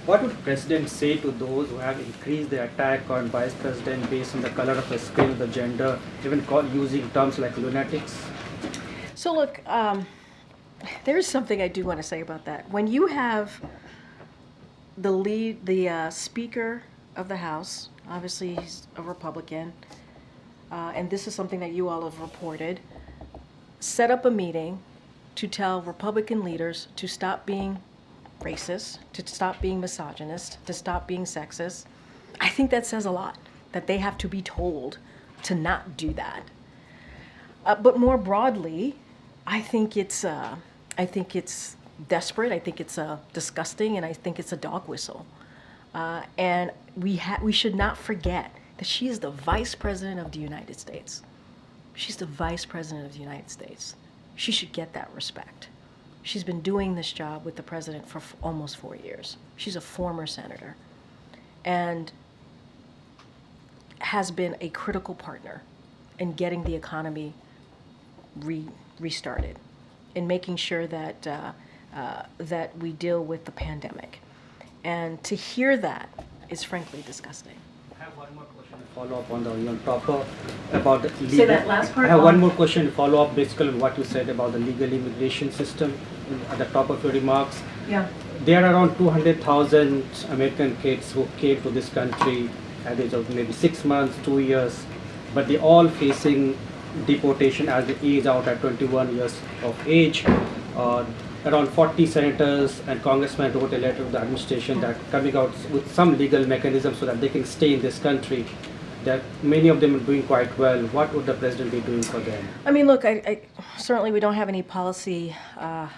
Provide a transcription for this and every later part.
What would President say to those who have increased the attack on Vice President based on the color of his skin, the gender, even using terms like lunatics? So look, there's something I do want to say about that. When you have the Speaker of the House, obviously he's a Republican, and this is something that you all have reported, set up a meeting to tell Republican leaders to stop being racist, to stop being misogynist, to stop being sexist. I think that says a lot, that they have to be told to not do that. But more broadly, I think it's desperate. I think it's disgusting, and I think it's a dog whistle. And we should not forget that she is the Vice President of the United States. She's the Vice President of the United States. She should get that respect. She's been doing this job with the president for almost 4 years. She's a former senator and has been a critical partner in getting the economy restarted, in making sure that that we deal with the pandemic. And to hear that is frankly disgusting. I have one more question to follow up on the proper about the legal. Say that last part. I have one more question to follow up basically on what you said about the legal immigration system at the top of your remarks. Yeah. There are around 200,000 American kids who came to this country at the age of maybe 6 months, 2 years, but they all facing deportation as they age out at 21 years of age. Around 40 senators and congressmen wrote a letter to the administration that coming out with some legal mechanism so that they can stay in this country. That many of them are doing quite well. What would the president be doing for them? I mean, look, I certainly we don't have any policy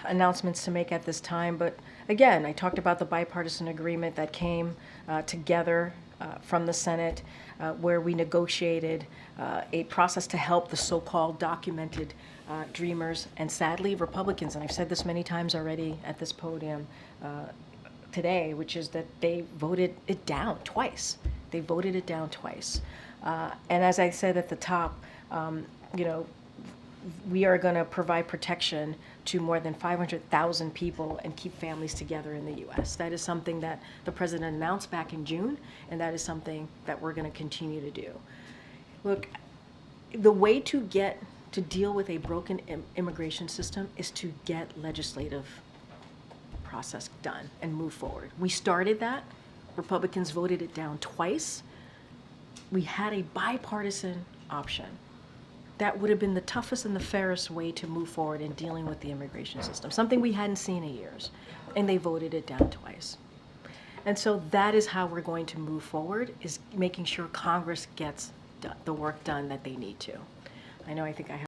announcements to make at this time, but again, I talked about the bipartisan agreement that came together from the Senate, where we negotiated a process to help the so-called documented dreamers, and sadly, Republicans, and I've said this many times already at this podium today, which is that they voted it down twice. They voted it down twice. And as I said at the top, you know, we are going to provide protection to more than 500,000 people and keep families together in the U.S. That is something that the president announced back in June, and that is something that we're going to continue to do. Look, the way to deal with a broken immigration system is to get legislative process done and move forward. We started that. Republicans voted it down twice. We had a bipartisan option. That would have been the toughest and the fairest way to move forward in dealing with the immigration system, something we hadn't seen in years, and they voted it down twice. And so that is how we're going to move forward, is making sure Congress gets the work done that they need to. I know I think I have